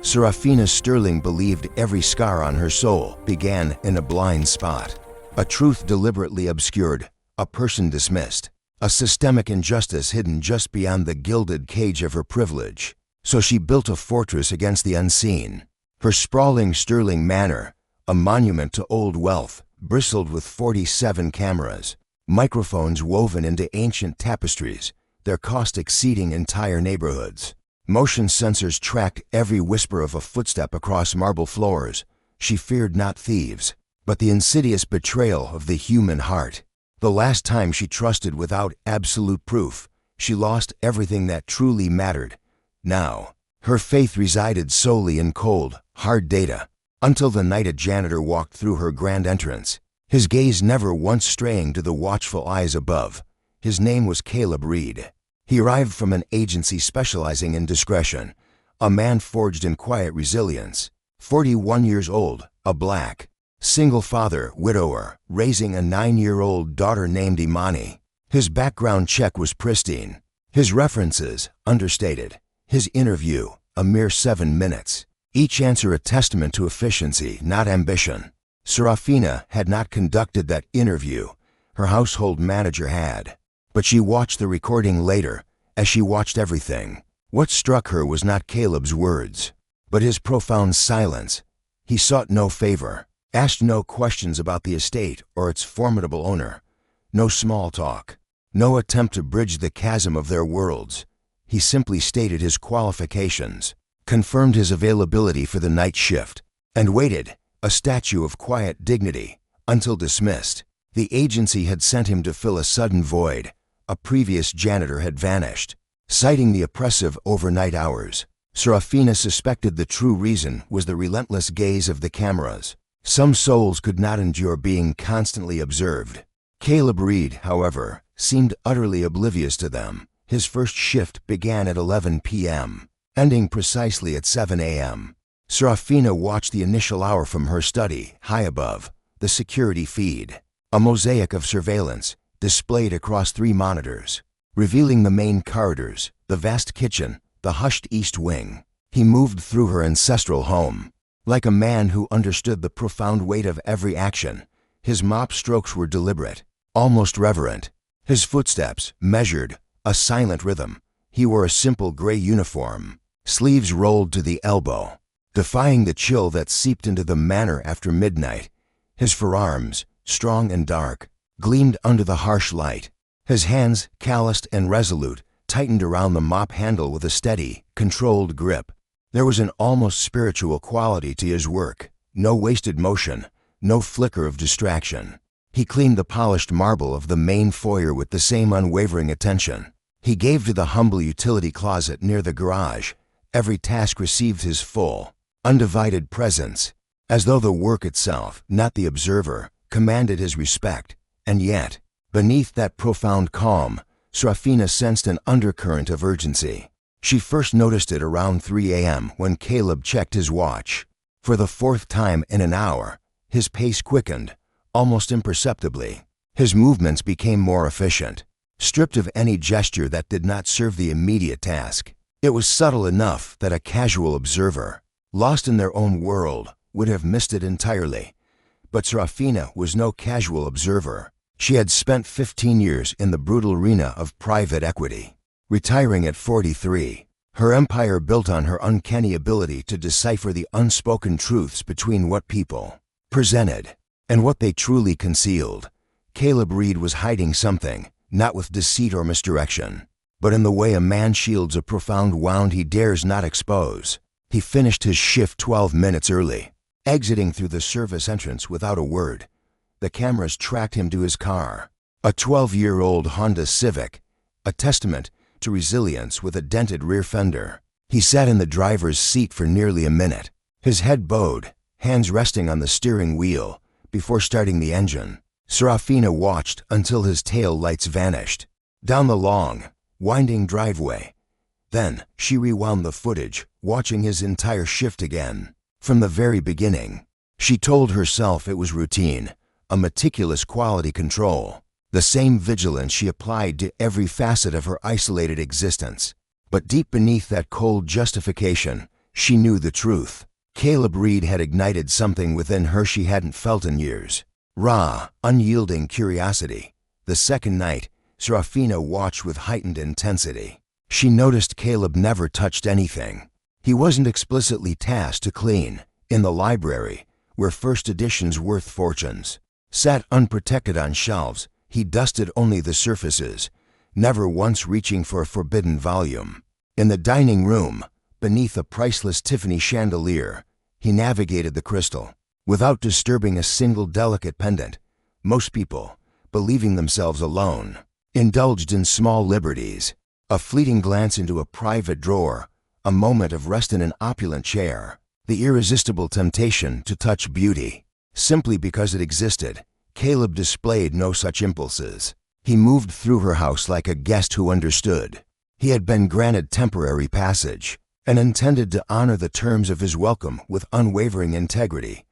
Seraphina Sterling believed every scar on her soul began in a blind spot. A truth deliberately obscured, a person dismissed, a systemic injustice hidden just beyond the gilded cage of her privilege. So she built a fortress against the unseen. Her sprawling Sterling Manor, a monument to old wealth, bristled with 47 cameras, microphones woven into ancient tapestries, their cost exceeding entire neighborhoods. Motion sensors tracked every whisper of a footstep across marble floors. She feared not thieves, but the insidious betrayal of the human heart. The last time she trusted without absolute proof, she lost everything that truly mattered. Now, her faith resided solely in cold, hard data, until the night a janitor walked through her grand entrance, his gaze never once straying to the watchful eyes above. His name was Caleb Reed. He arrived from an agency specializing in discretion, a man forged in quiet resilience, 41 years old, a black, single father, widower, raising a 9-year-old daughter named Imani. His background check was pristine, his references understated, his interview a mere 7 minutes, each answer a testament to efficiency, not ambition. Seraphina had not conducted that interview, her household manager had. But she watched the recording later, as she watched everything. What struck her was not Caleb's words, but his profound silence. He sought no favor, asked no questions about the estate or its formidable owner, no small talk, no attempt to bridge the chasm of their worlds. He simply stated his qualifications, confirmed his availability for the night shift, and waited, a statue of quiet dignity, until dismissed. The agency had sent him to fill a sudden void. A previous janitor had vanished. Citing the oppressive overnight hours, Seraphina suspected the true reason was the relentless gaze of the cameras. Some souls could not endure being constantly observed. Caleb Reed, however, seemed utterly oblivious to them. His first shift began at 11 p.m., ending precisely at 7 a.m. Seraphina watched the initial hour from her study, high above, the security feed, a mosaic of surveillance displayed across 3 monitors, revealing the main corridors, the vast kitchen, the hushed east wing. He moved through her ancestral home. Like a man who understood the profound weight of every action, his mop strokes were deliberate, almost reverent. His footsteps measured, a silent rhythm. He wore a simple gray uniform, sleeves rolled to the elbow, defying the chill that seeped into the manor after midnight. His forearms, strong and dark, gleamed under the harsh light. His hands, calloused and resolute, tightened around the mop handle with a steady, controlled grip. There was an almost spiritual quality to his work, no wasted motion, no flicker of distraction. He cleaned the polished marble of the main foyer with the same unwavering attention. He gave to the humble utility closet near the garage. Every task received his full, undivided presence, as though the work itself, not the observer, commanded his respect. And yet, beneath that profound calm, Seraphina sensed an undercurrent of urgency. She first noticed it around 3 a.m. when Caleb checked his watch. For the 4th time in an hour, his pace quickened, almost imperceptibly. His movements became more efficient, stripped of any gesture that did not serve the immediate task. It was subtle enough that a casual observer, lost in their own world, would have missed it entirely. But Seraphina was no casual observer. She had spent 15 years in the brutal arena of private equity. Retiring at 43, her empire built on her uncanny ability to decipher the unspoken truths between what people presented and what they truly concealed. Caleb Reed was hiding something, not with deceit or misdirection, but in the way a man shields a profound wound he dares not expose. He finished his shift 12 minutes early, exiting through the service entrance without a word. The cameras tracked him to his car, a 12-year-old Honda Civic, a testament to resilience with a dented rear fender. He sat in the driver's seat for nearly a minute, his head bowed, hands resting on the steering wheel, before starting the engine. Seraphina watched until his tail lights vanished, down the long, winding driveway. Then she rewound the footage, watching his entire shift again. From the very beginning, she told herself it was routine, a meticulous quality control, the same vigilance she applied to every facet of her isolated existence. But deep beneath that cold justification, She knew the truth. Caleb Reed had ignited something within her she hadn't felt in years. Raw, unyielding curiosity. The second night, Seraphina watched with heightened intensity. She noticed Caleb never touched anything. He wasn't explicitly tasked to clean. In the library, where first editions worth fortunes sat unprotected on shelves, he dusted only the surfaces, never once reaching for a forbidden volume. In the dining room, beneath a priceless Tiffany chandelier, he navigated the crystal, without disturbing a single delicate pendant. Most people, believing themselves alone, indulged in small liberties, a fleeting glance into a private drawer, a moment of rest in an opulent chair, the irresistible temptation to touch beauty. Simply because it existed, Caleb displayed no such impulses. He moved through her house like a guest who understood. He had been granted temporary passage, and intended to honor the terms of his welcome with unwavering integrity.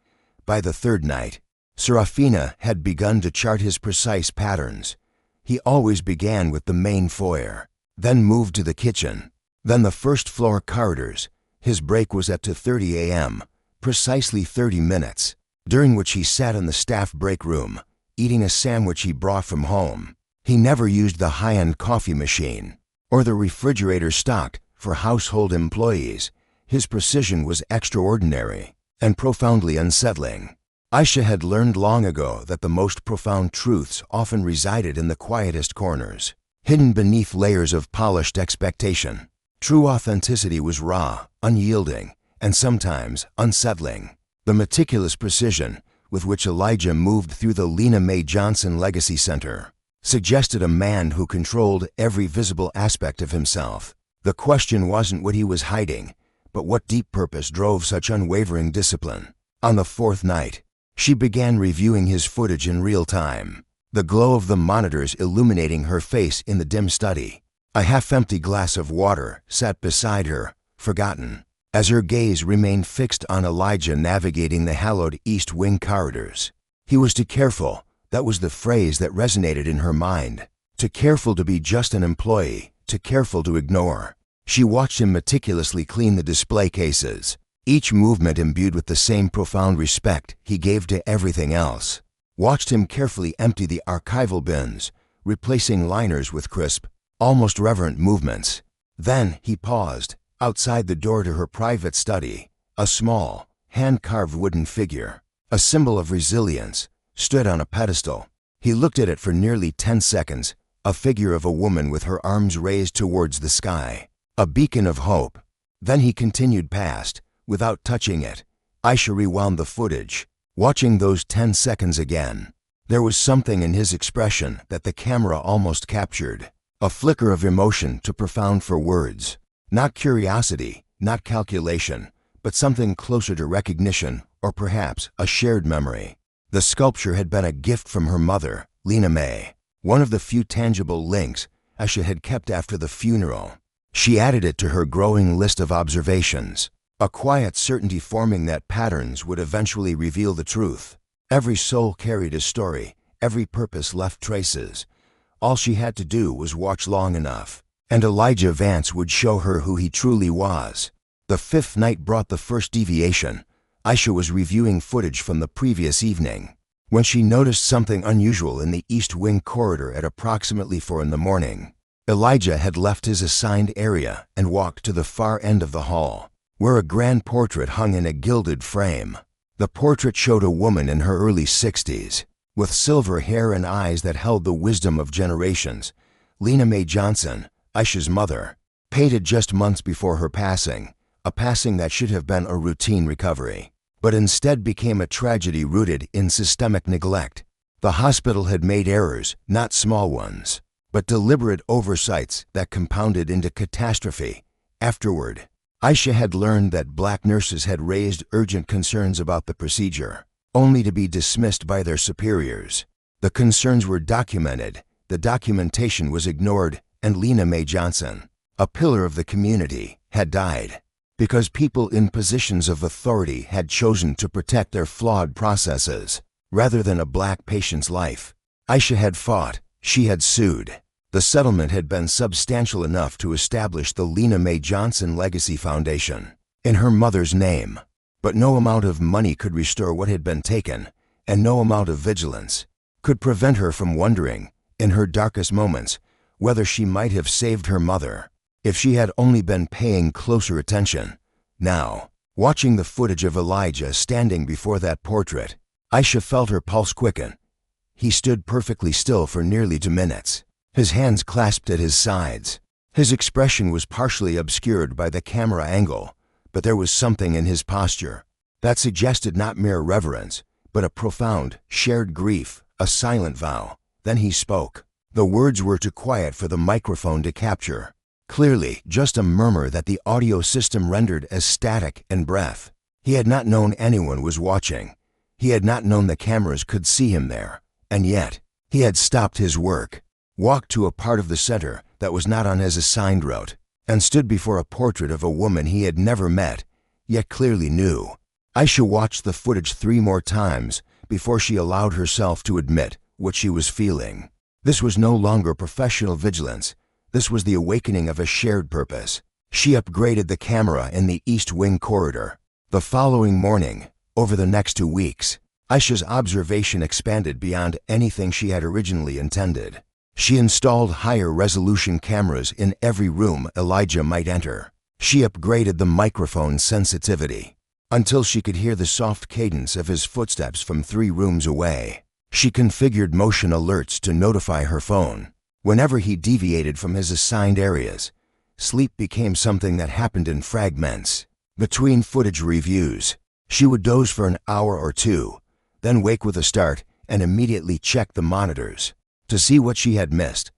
By the third night, Seraphina had begun to chart his precise patterns. He always began with the main foyer, then moved to the kitchen, then the first floor corridors. His break was at 2:30 a.m., precisely 30 minutes, during which he sat in the staff break room, eating a sandwich he brought from home. He never used the high-end coffee machine, or the refrigerator stocked for household employees. His precision was extraordinary and profoundly unsettling. Aisha had learned long ago that the most profound truths often resided in the quietest corners, hidden beneath layers of polished expectation. True authenticity was raw, unyielding, and sometimes unsettling. The meticulous precision with which Elijah moved through the Lena Mae Johnson Legacy Center suggested a man who controlled every visible aspect of himself. The question wasn't what he was hiding, but what deep purpose drove such unwavering discipline. On the fourth night, she began reviewing his footage in real time, the glow of the monitors illuminating her face in the dim study. A half-empty glass of water sat beside her, forgotten, as her gaze remained fixed on Elijah navigating the hallowed East Wing corridors. He was too careful. That was the phrase that resonated in her mind. Too careful to be just an employee, too careful to ignore. She watched him meticulously clean the display cases, each movement imbued with the same profound respect he gave to everything else. Watched him carefully empty the archival bins, replacing liners with crisp, almost reverent movements. Then he paused. Outside the door to her private study, a small, hand-carved wooden figure, a symbol of resilience, stood on a pedestal. He looked at it for nearly 10 seconds, a figure of a woman with her arms raised towards the sky, a beacon of hope. Then he continued past, without touching it. Aisha rewound the footage, watching those 10 seconds again. There was something in his expression that the camera almost captured, a flicker of emotion too profound for words. Not curiosity, not calculation, but something closer to recognition, or perhaps a shared memory. The sculpture had been a gift from her mother, Lena Mae, one of the few tangible links Aisha had kept after the funeral. She added it to her growing list of observations, a quiet certainty forming that patterns would eventually reveal the truth. Every soul carried a story, every purpose left traces. All she had to do was watch long enough, and Elijah Vance would show her who he truly was. The fifth night brought the first deviation. Aisha was reviewing footage from the previous evening when she noticed something unusual in the East Wing corridor at approximately 4 a.m. Elijah had left his assigned area and walked to the far end of the hall, where a grand portrait hung in a gilded frame. The portrait showed a woman in her early 60s, with silver hair and eyes that held the wisdom of generations. Lena Mae Johnson, Aisha's mother, painted just months before her passing, a passing that should have been a routine recovery, but instead became a tragedy rooted in systemic neglect. The hospital had made errors, not small ones, but deliberate oversights that compounded into catastrophe. Afterward, Aisha had learned that black nurses had raised urgent concerns about the procedure, only to be dismissed by their superiors. The concerns were documented, the documentation was ignored, and Lena Mae Johnson, a pillar of the community, had died because people in positions of authority had chosen to protect their flawed processes rather than a black patient's life. Aisha had fought, she had sued. The settlement had been substantial enough to establish the Lena Mae Johnson Legacy Foundation, in her mother's name. But no amount of money could restore what had been taken, and no amount of vigilance could prevent her from wondering, in her darkest moments, whether she might have saved her mother if she had only been paying closer attention. Now, watching the footage of Elijah standing before that portrait, Aisha felt her pulse quicken. He stood perfectly still for nearly 2 minutes, his hands clasped at his sides. His expression was partially obscured by the camera angle, but there was something in his posture that suggested not mere reverence, but a profound, shared grief, a silent vow. Then he spoke. The words were too quiet for the microphone to capture. Clearly, just a murmur that the audio system rendered as static and breath. He had not known anyone was watching. He had not known the cameras could see him there. And yet, he had stopped his work, walked to a part of the center that was not on his assigned route, and stood before a portrait of a woman he had never met, yet clearly knew. Aisha watched the footage 3 more times before she allowed herself to admit what she was feeling. This was no longer professional vigilance. This was the awakening of a shared purpose. She upgraded the camera in the East Wing corridor. The following morning, over the next 2 weeks, Aisha's observation expanded beyond anything she had originally intended. She installed higher resolution cameras in every room Elijah might enter. She upgraded the microphone sensitivity until she could hear the soft cadence of his footsteps from 3 rooms away. She configured motion alerts to notify her phone whenever he deviated from his assigned areas. Sleep became something that happened in fragments. Between footage reviews, she would doze for an hour or 2, then wake with a start and immediately check the monitors to see what she had missed.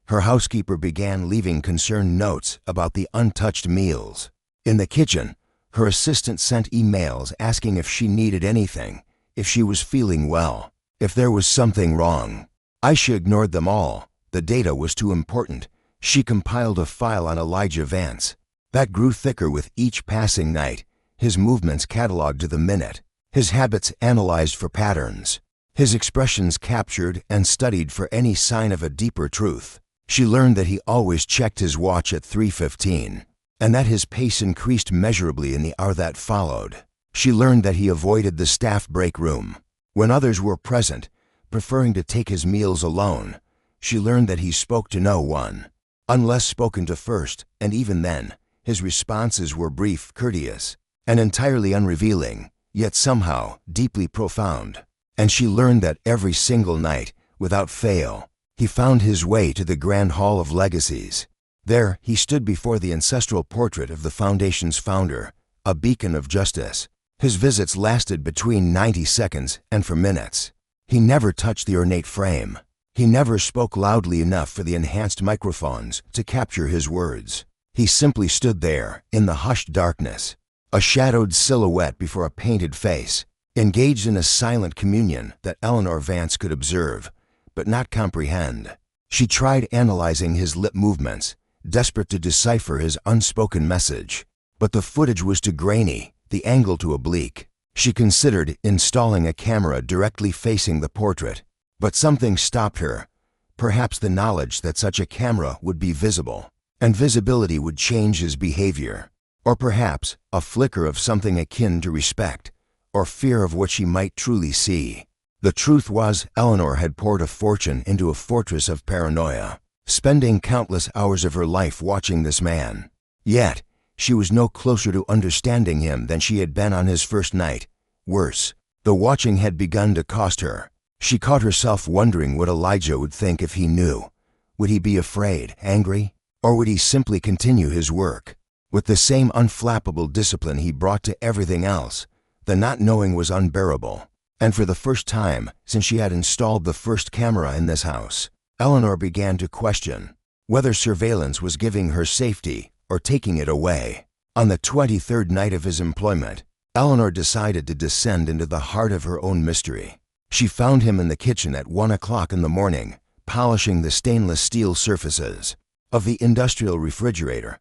Her housekeeper began leaving concerned notes about the untouched meals. In the kitchen, her assistant sent emails asking if she needed anything, if she was feeling well, if there was something wrong. Aisha ignored them all. The data was too important. She compiled a file on Elijah Vance that grew thicker with each passing night, his movements cataloged to the minute, his habits analyzed for patterns, his expressions captured and studied for any sign of a deeper truth. She learned that he always checked his watch at 3:15, and that his pace increased measurably in the hour that followed. She learned that he avoided the staff break room when others were present, preferring to take his meals alone. She learned that he spoke to no one, unless spoken to first, and even then, his responses were brief, courteous, and entirely unrevealing, yet somehow deeply profound. And she learned that every single night, without fail, he found his way to the Grand Hall of Legacies. There, he stood before the ancestral portrait of the Foundation's founder, a beacon of justice. His visits lasted between 90 seconds and for minutes. He never touched the ornate frame. He never spoke loudly enough for the enhanced microphones to capture his words. He simply stood there, in the hushed darkness, a shadowed silhouette before a painted face, engaged in a silent communion that Eleanor Vance could observe, but not comprehend. She tried analyzing his lip movements, desperate to decipher his unspoken message. But the footage was too grainy, the angle too oblique. She considered installing a camera directly facing the portrait, but something stopped her. Perhaps the knowledge that such a camera would be visible, and visibility would change his behavior. Or perhaps a flicker of something akin to respect, or fear of what she might truly see. The truth was, Eleanor had poured a fortune into a fortress of paranoia, spending countless hours of her life watching this man. Yet, she was no closer to understanding him than she had been on his first night. Worse, the watching had begun to cost her. She caught herself wondering what Elijah would think if he knew. Would he be afraid, angry, or would he simply continue his work? With the same unflappable discipline he brought to everything else, the not knowing was unbearable. And for the first time since she had installed the first camera in this house, Eleanor began to question whether surveillance was giving her safety or taking it away. On the 23rd night of his employment, Eleanor decided to descend into the heart of her own mystery. She found him in the kitchen at 1 o'clock in the morning, polishing the stainless steel surfaces of the industrial refrigerator.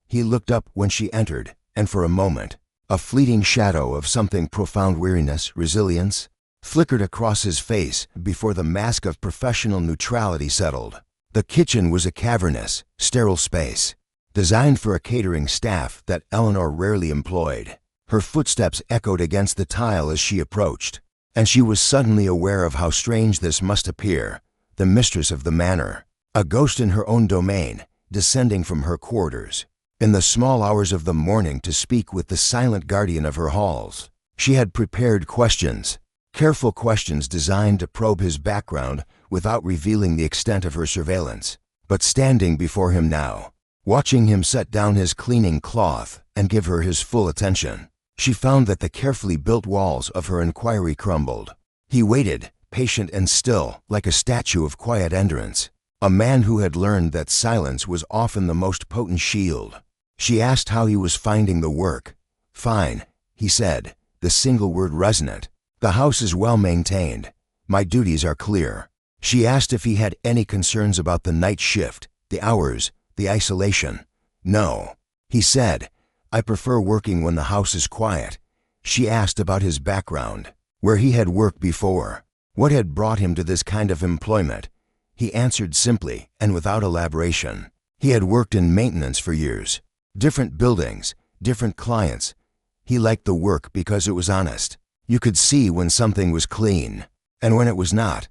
He looked up when she entered, and for a moment, a fleeting shadow of something profound, weariness, resilience, flickered across his face before the mask of professional neutrality settled. The kitchen was a cavernous, sterile space, designed for a catering staff that Eleanor rarely employed. Her footsteps echoed against the tile as she approached, and she was suddenly aware of how strange this must appear. The mistress of the manor, a ghost in her own domain, descending from her quarters in the small hours of the morning to speak with the silent guardian of her halls. She had prepared questions, careful questions designed to probe his background without revealing the extent of her surveillance. But standing before him now, watching him set down his cleaning cloth and give her his full attention, she found that the carefully built walls of her inquiry crumbled. He waited, patient and still, like a statue of quiet endurance, a man who had learned that silence was often the most potent shield. She asked how he was finding the work. "Fine," he said, the single word resonant. "The house is well maintained. My duties are clear." She asked if he had any concerns about the night shift, the hours, the isolation. "No," he said. "I prefer working when the house is quiet." She asked about his background, where he had worked before, what had brought him to this kind of employment. He answered simply and without elaboration. He had worked in maintenance for years. Different buildings, different clients. He liked the work because it was honest. You could see when something was clean, and when it was not.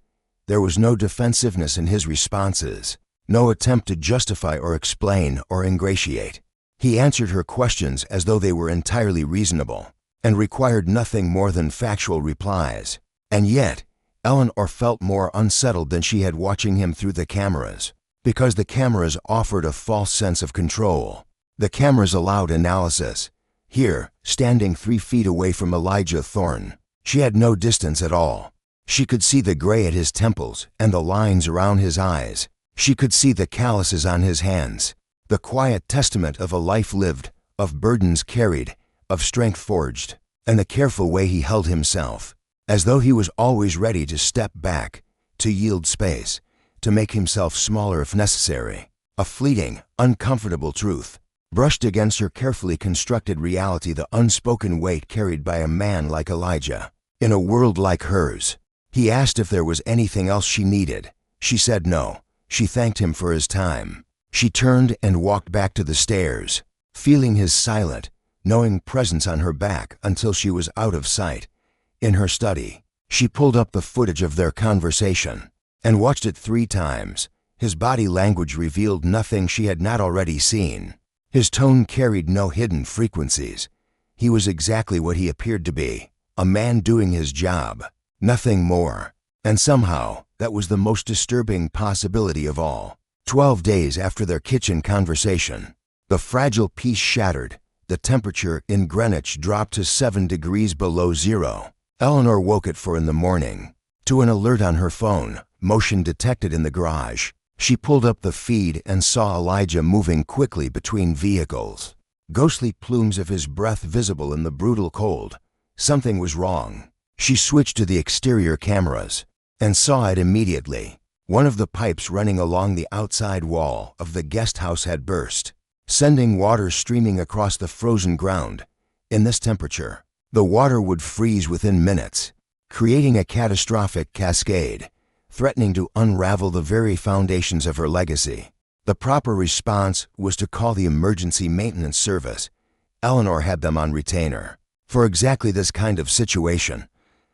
There was no defensiveness in his responses, no attempt to justify or explain or ingratiate. He answered her questions as though they were entirely reasonable, and required nothing more than factual replies. And yet, Eleanor felt more unsettled than she had watching him through the cameras, because the cameras offered a false sense of control. The cameras allowed analysis. Here, standing 3 feet away from Elijah Thorne, she had no distance at all. She could see the gray at his temples and the lines around his eyes. She could see the calluses on his hands, the quiet testament of a life lived, of burdens carried, of strength forged, and the careful way he held himself, as though he was always ready to step back, to yield space, to make himself smaller if necessary. A fleeting, uncomfortable truth brushed against her carefully constructed reality, the unspoken weight carried by a man like Elijah, in a world like hers. He asked if there was anything else she needed. She said no. She thanked him for his time. She turned and walked back to the stairs, feeling his silent, knowing presence on her back until she was out of sight. In her study, she pulled up the footage of their conversation and watched it 3 times. His body language revealed nothing she had not already seen. His tone carried no hidden frequencies. He was exactly what he appeared to be, a man doing his job, nothing more. And somehow, that was the most disturbing possibility of all. 12 days after their kitchen conversation, the fragile peace shattered. The temperature in Greenwich dropped to 7 degrees below zero. Eleanor woke at 4 in the morning to an alert on her phone, motion detected in the garage. She pulled up the feed and saw Elijah moving quickly between vehicles, ghostly plumes of his breath visible in the brutal cold. Something was wrong. She switched to the exterior cameras and saw it immediately. One of the pipes running along the outside wall of the guest house had burst, sending water streaming across the frozen ground. In this temperature, the water would freeze within minutes, creating a catastrophic cascade, threatening to unravel the very foundations of her legacy. The proper response was to call the emergency maintenance service. Eleanor had them on retainer for exactly this kind of situation.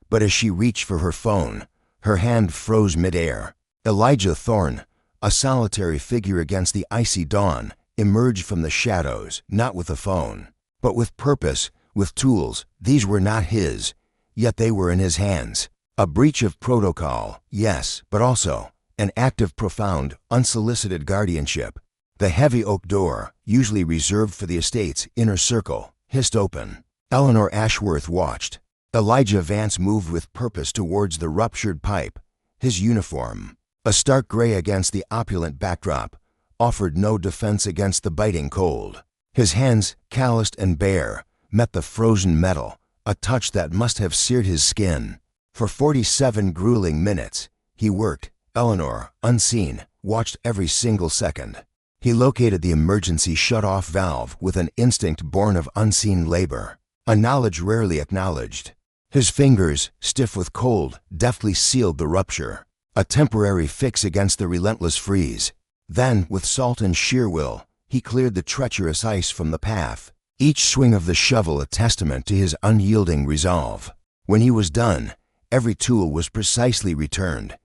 But as she reached for her phone, her hand froze midair. Elijah Thorne, a solitary figure against the icy dawn, emerged from the shadows, not with a phone, but with purpose, with tools. These were not his, yet they were in his hands. A breach of protocol, yes, but also an act of profound, unsolicited guardianship. The heavy oak door, usually reserved for the estate's inner circle, hissed open. Eleanor Ashworth watched. Elijah Vance moved with purpose towards the ruptured pipe. His uniform, a stark gray against the opulent backdrop, offered no defense against the biting cold. His hands, calloused and bare, met the frozen metal, a touch that must have seared his skin. For 47 grueling minutes, he worked. Eleanor, unseen, watched every single second. He located the emergency shut-off valve with an instinct born of unseen labor, a knowledge rarely acknowledged. His fingers, stiff with cold, deftly sealed the rupture, a temporary fix against the relentless freeze. Then, with salt and sheer will, He cleared the treacherous ice from the path, each swing of the shovel a testament to his unyielding resolve. When he was done, every tool was precisely returned.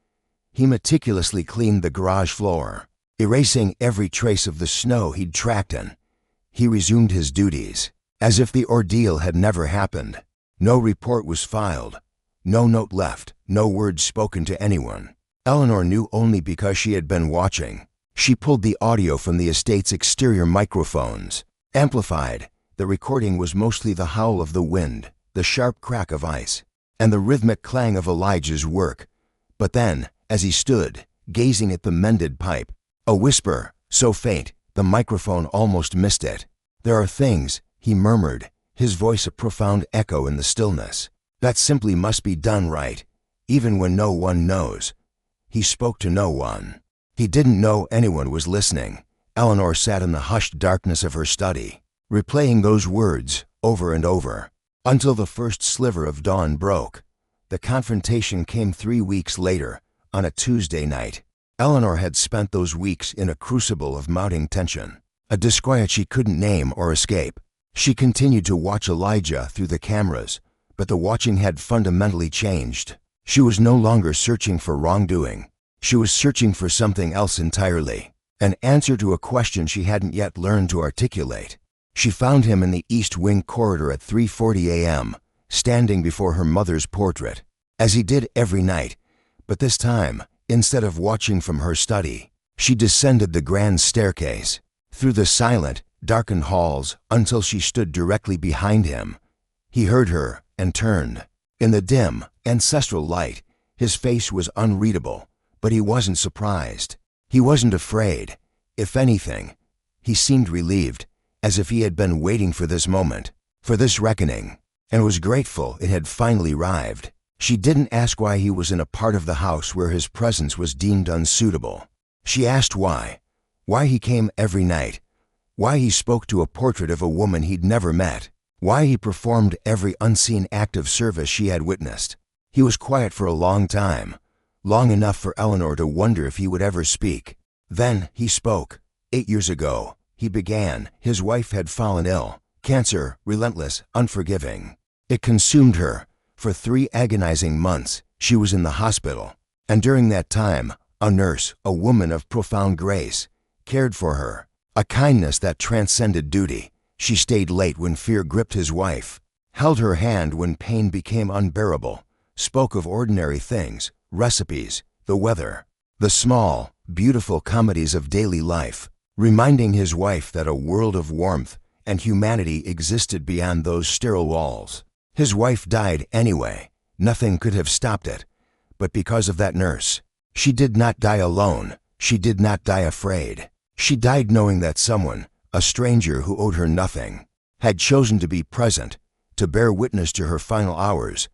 He meticulously cleaned the garage floor, erasing every trace of the snow he'd tracked in. He resumed his duties, as if the ordeal had never happened. No report was filed, no note left, no word spoken to anyone. Eleanor knew only because she had been watching. She pulled the audio from the estate's exterior microphones. Amplified, the recording was mostly the howl of the wind, the sharp crack of ice, and the rhythmic clang of Elijah's work. But then, as he stood, gazing at the mended pipe, a whisper, so faint, the microphone almost missed it. "There are things," he murmured, his voice a profound echo in the stillness, "that simply must be done right, even when no one knows." He spoke to no one. He didn't know anyone was listening. Eleanor sat in the hushed darkness of her study, replaying those words over and over, until the first sliver of dawn broke. The confrontation came 3 weeks later, on a Tuesday night. Eleanor had spent those weeks in a crucible of mounting tension, a disquiet she couldn't name or escape. She continued to watch Elijah through the cameras, but the watching had fundamentally changed. She was no longer searching for wrongdoing. She was searching for something else entirely, an answer to a question she hadn't yet learned to articulate. She found him in the East Wing corridor at 3:40 a.m., standing before her mother's portrait, as he did every night. But this time, instead of watching from her study, she descended the grand staircase, through the silent, darkened halls until she stood directly behind him. He heard her and turned. In the dim, ancestral light, his face was unreadable, but he wasn't surprised. He wasn't afraid. If anything, he seemed relieved, as if he had been waiting for this moment, for this reckoning, and was grateful it had finally arrived. She didn't ask why he was in a part of the house where his presence was deemed unsuitable. She asked why he came every night, why he spoke to a portrait of a woman he'd never met, why he performed every unseen act of service she had witnessed. He was quiet for a long time, long enough for Eleanor to wonder if he would ever speak. Then he spoke. 8 years ago, he began. His wife had fallen ill. Cancer, relentless, unforgiving. It consumed her. For 3 agonizing months, she was in the hospital. And during that time, a nurse, a woman of profound grace, cared for her. A kindness that transcended duty. She stayed late when fear gripped his wife, held her hand when pain became unbearable, spoke of ordinary things, recipes, the weather, the small, beautiful comedies of daily life, reminding his wife that a world of warmth and humanity existed beyond those sterile walls. His wife died anyway. Nothing could have stopped it. But because of that nurse, she did not die alone. She did not die afraid. She died knowing that someone, a stranger who owed her nothing, had chosen to be present, to bear witness to her final hours.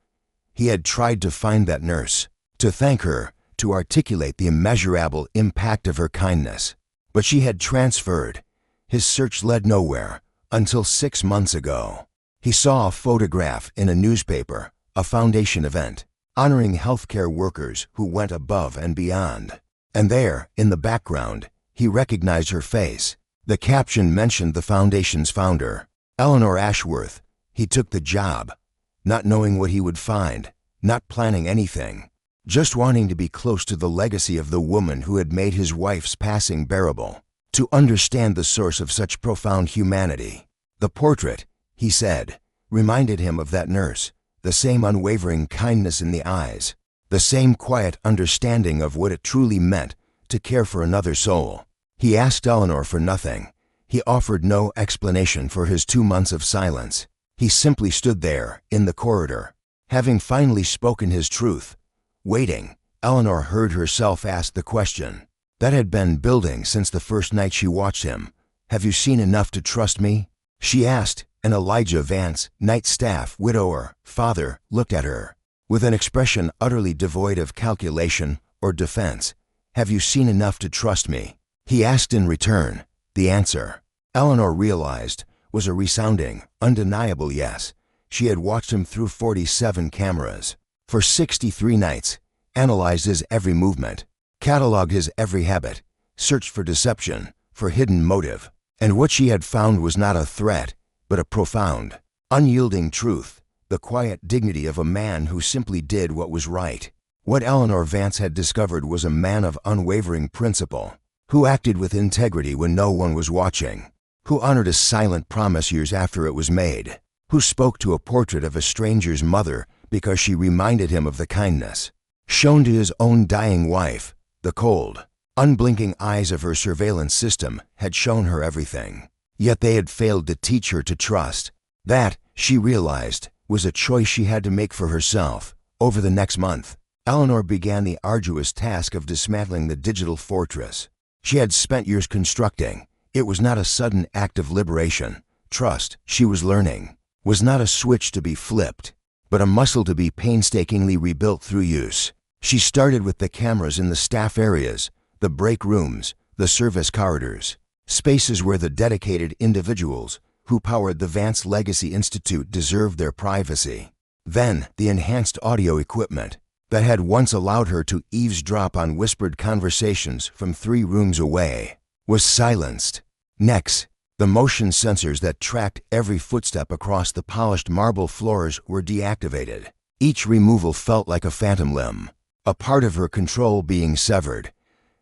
He had tried to find that nurse, to thank her, to articulate the immeasurable impact of her kindness. But she had transferred. His search led nowhere, until 6 months ago. He saw a photograph in a newspaper, a foundation event, honoring healthcare workers who went above and beyond. And there, in the background, he recognized her face. The caption mentioned the foundation's founder, Eleanor Ashworth. He took the job, not knowing what he would find, not planning anything, just wanting to be close to the legacy of the woman who had made his wife's passing bearable, to understand the source of such profound humanity. The portrait, he said, reminded him of that nurse, the same unwavering kindness in the eyes, the same quiet understanding of what it truly meant to care for another soul. He asked Eleanor for nothing. He offered no explanation for his 2 months of silence. He simply stood there, in the corridor, having finally spoken his truth. Waiting, Eleanor heard herself ask the question that had been building since the first night she watched him. "Have you seen enough to trust me?" She asked, and Elijah Vance, night staff, widower, father, looked at her with an expression utterly devoid of calculation or defense. "Have you seen enough to trust me?" He asked in return. The answer, Eleanor realized, was a resounding, undeniable yes. She had watched him through 47 cameras, for 63 nights, analyzed his every movement, cataloged his every habit, searched for deception, for hidden motive, And what she had found was not a threat, but a profound, unyielding truth, the quiet dignity of a man who simply did what was right. What Eleanor Vance had discovered was a man of unwavering principle, who acted with integrity when no one was watching, who honored a silent promise years after it was made, who spoke to a portrait of a stranger's mother because she reminded him of the kindness shown to his own dying wife. The cold, unblinking eyes of her surveillance system had shown her everything, yet they had failed to teach her to trust. That, she realized, was a choice she had to make for herself. Over the next month, Eleanor began the arduous task of dismantling the digital fortress she had spent years constructing. It was not a sudden act of liberation. Trust, she was learning, was not a switch to be flipped, but a muscle to be painstakingly rebuilt through use. She started with the cameras in the staff areas, the break rooms, the service corridors, spaces where the dedicated individuals who powered the Vance Legacy Institute deserved their privacy. Then, the enhanced audio equipment that had once allowed her to eavesdrop on whispered conversations from 3 rooms away was silenced. Next, the motion sensors that tracked every footstep across the polished marble floors were deactivated. Each removal felt like a phantom limb, a part of her control being severed.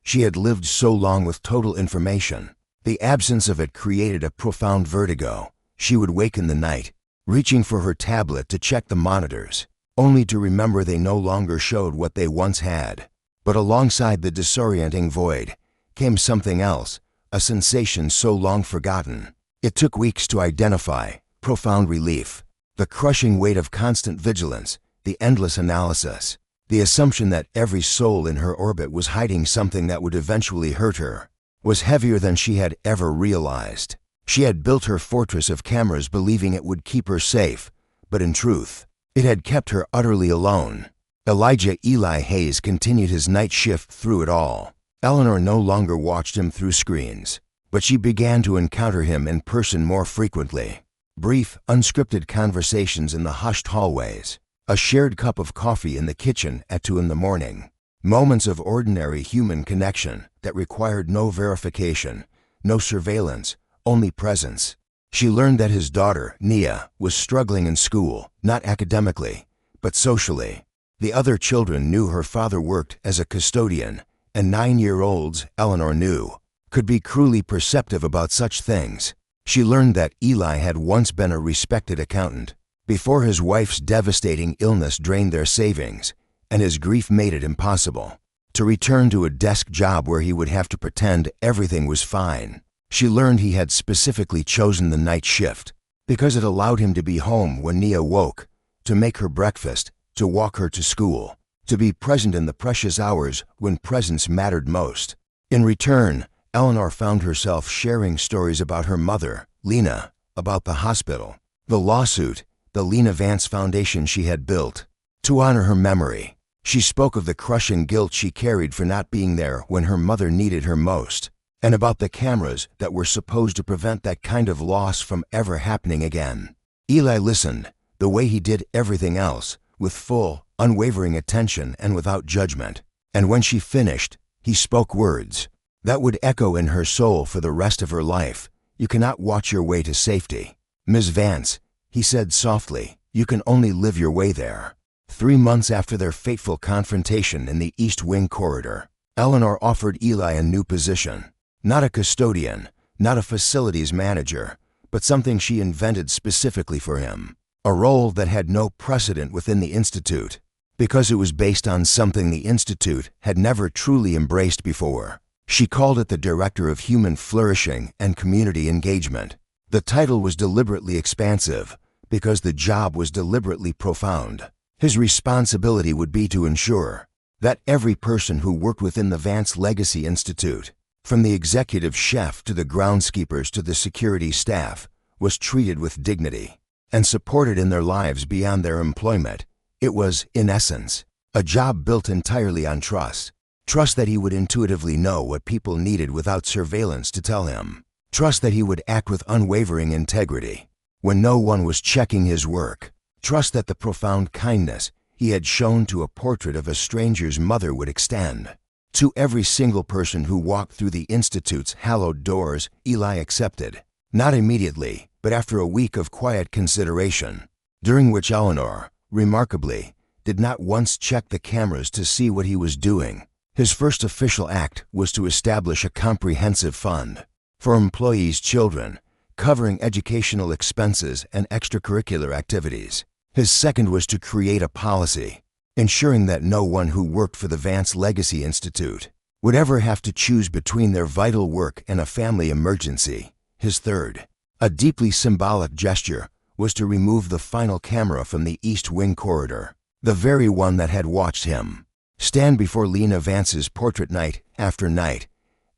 She had lived so long with total information. The absence of it created a profound vertigo. She would wake in the night, reaching for her tablet to check the monitors, only to remember they no longer showed what they once had. But alongside the disorienting void came something else, a sensation so long forgotten. It took weeks to identify: profound relief, the crushing weight of constant vigilance, the endless analysis, the assumption that every soul in her orbit was hiding something that would eventually hurt her, was heavier than she had ever realized. She had built her fortress of cameras believing it would keep her safe, but in truth, it had kept her utterly alone. Elijah Eli Hayes continued his night shift through it all. Eleanor no longer watched him through screens, but she began to encounter him in person more frequently. Brief, unscripted conversations in the hushed hallways, a shared cup of coffee in the kitchen at 2 in the morning, moments of ordinary human connection that required no verification, no surveillance, only presence. She learned that his daughter, Nia, was struggling in school, not academically, but socially. The other children knew her father worked as a custodian, and 9-year-olds, Eleanor knew, could be cruelly perceptive about such things. She learned that Eli had once been a respected accountant, before his wife's devastating illness drained their savings, and his grief made it impossible to return to a desk job where he would have to pretend everything was fine. She learned he had specifically chosen the night shift because it allowed him to be home when Nia woke, to make her breakfast, to walk her to school, to be present in the precious hours when presence mattered most. In return, Eleanor found herself sharing stories about her mother, Lena, about the hospital, the lawsuit, the Lena Vance Foundation she had built. To honor her memory, she spoke of the crushing guilt she carried for not being there when her mother needed her most, and about the cameras that were supposed to prevent that kind of loss from ever happening again. Eli listened, the way he did everything else, with full, unwavering attention and without judgment. And when she finished, he spoke words that would echo in her soul for the rest of her life. "You cannot watch your way to safety, Ms. Vance," he said softly. "You can only live your way there." 3 months after their fateful confrontation in the East Wing corridor, Eleanor offered Eli a new position. Not a custodian, not a facilities manager, but something she invented specifically for him. A role that had no precedent within the Institute, because it was based on something the Institute had never truly embraced before. She called it the Director of Human Flourishing and Community Engagement. The title was deliberately expansive, because the job was deliberately profound. His responsibility would be to ensure that every person who worked within the Vance Legacy Institute, from the executive chef to the groundskeepers to the security staff, was treated with dignity and supported in their lives beyond their employment. It was, in essence, a job built entirely on trust. Trust that he would intuitively know what people needed without surveillance to tell him. Trust that he would act with unwavering integrity when no one was checking his work. Trust that the profound kindness he had shown to a portrait of a stranger's mother would extend To every single person who walked through the Institute's hallowed doors, Eli accepted. Not immediately, but after a week of quiet consideration, during which Eleanor, remarkably, did not once check the cameras to see what he was doing. His first official act was to establish a comprehensive fund for employees' children, covering educational expenses and extracurricular activities. His second was to create a policy, ensuring that no one who worked for the Vance Legacy Institute would ever have to choose between their vital work and a family emergency. His third, a deeply symbolic gesture, was to remove the final camera from the East Wing corridor, the very one that had watched him stand before Lena Vance's portrait night after night.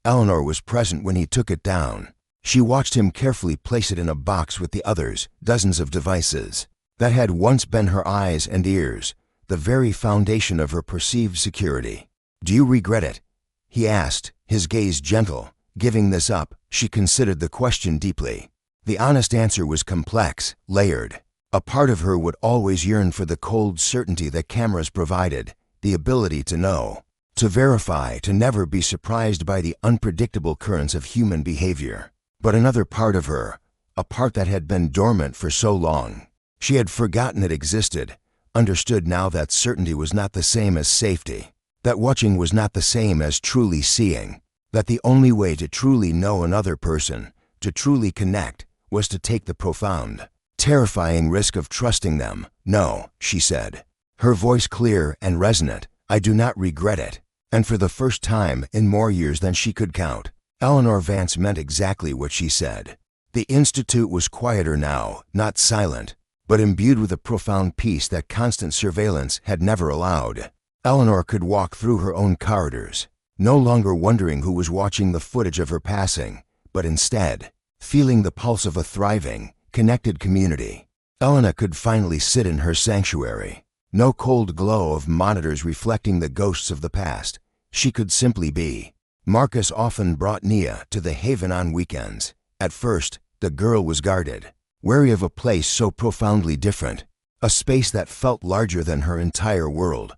Eleanor was present when he took it down. She watched him carefully place it in a box with the others, dozens of devices that had once been her eyes and ears, the very foundation of her perceived security. "Do you regret it?" he asked, his gaze gentle. Giving this up, she considered the question deeply. The honest answer was complex, layered. A part of her would always yearn for the cold certainty that cameras provided, the ability to know, to verify, to never be surprised by the unpredictable currents of human behavior. But another part of her, a part that had been dormant for so long, she had forgotten it existed, understood now that certainty was not the same as safety, that watching was not the same as truly seeing, that the only way to truly know another person, to truly connect, was to take the profound, terrifying risk of trusting them. "No," she said, her voice clear and resonant, "I do not regret it." And for the first time in more years than she could count, Eleanor Vance meant exactly what she said. The Institute was quieter now, not silent, but imbued with a profound peace that constant surveillance had never allowed. Eleanor could walk through her own corridors, no longer wondering who was watching the footage of her passing, but instead, feeling the pulse of a thriving, connected community. Eleanor could finally sit in her sanctuary. No cold glow of monitors reflecting the ghosts of the past. She could simply be. Marcus often brought Nia to the Haven on weekends. At first, the girl was guarded, wary of a place so profoundly different, a space that felt larger than her entire world.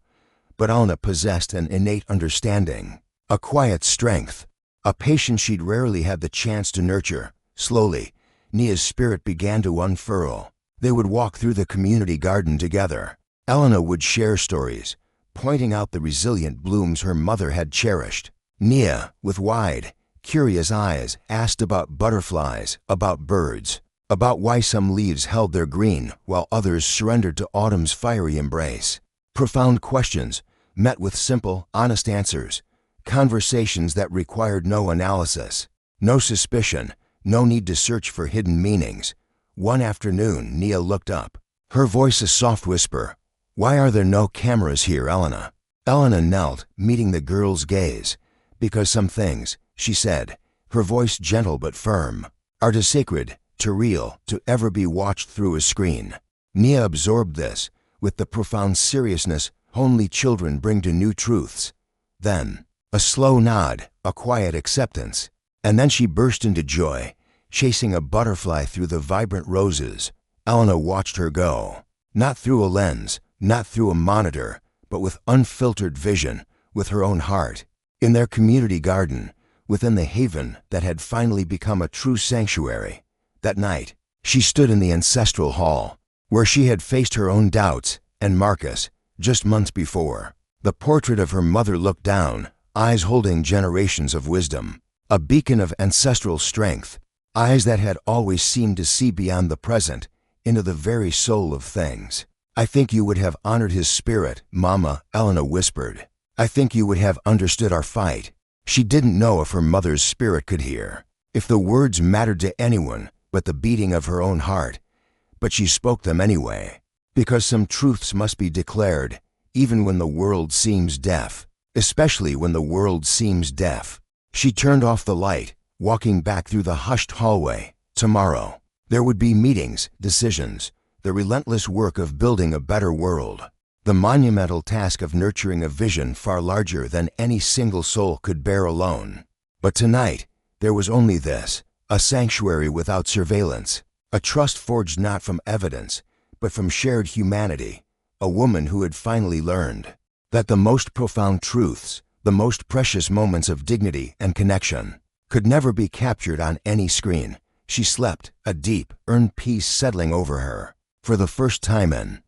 But Eleanor possessed an innate understanding, a quiet strength, a patience she'd rarely had the chance to nurture. Slowly, Nia's spirit began to unfurl. They would walk through the community garden together. Eleanor would share stories, pointing out the resilient blooms her mother had cherished. Nia, with wide, curious eyes, asked about butterflies, about birds, about why some leaves held their green while others surrendered to autumn's fiery embrace. Profound questions met with simple, honest answers, conversations that required no analysis, no suspicion, no need to search for hidden meanings. One afternoon, Nia looked up, her voice a soft whisper. "Why are there no cameras here, Eleanor?" Eleanor knelt, meeting the girl's gaze. "Because some things," she said, her voice gentle but firm, "are too sacred, too real, to ever be watched through a screen." Nia absorbed this, with the profound seriousness only children bring to new truths. Then, a slow nod, a quiet acceptance, and then she burst into joy, chasing a butterfly through the vibrant roses. Eleanor watched her go, not through a lens, not through a monitor, but with unfiltered vision, with her own heart. In their community garden, within the haven that had finally become a true sanctuary, that night, she stood in the ancestral hall, where she had faced her own doubts and Marcus just months before. The portrait of her mother looked down, eyes holding generations of wisdom, a beacon of ancestral strength, eyes that had always seemed to see beyond the present, into the very soul of things. "I think you would have honored his spirit, Mama," Eleanor whispered. "I think you would have understood our fight." She didn't know if her mother's spirit could hear, if the words mattered to anyone but the beating of her own heart, but she spoke them anyway, because some truths must be declared, even when the world seems deaf, especially when the world seems deaf. She turned off the light, walking back through the hushed hallway. Tomorrow, there would be meetings, decisions, the relentless work of building a better world, the monumental task of nurturing a vision far larger than any single soul could bear alone. But tonight, there was only this, a sanctuary without surveillance, a trust forged not from evidence, but from shared humanity, a woman who had finally learned that the most profound truths, The most precious moments of dignity and connection could never be captured on any screen. She slept, a deep, earned peace settling over her. For the first time in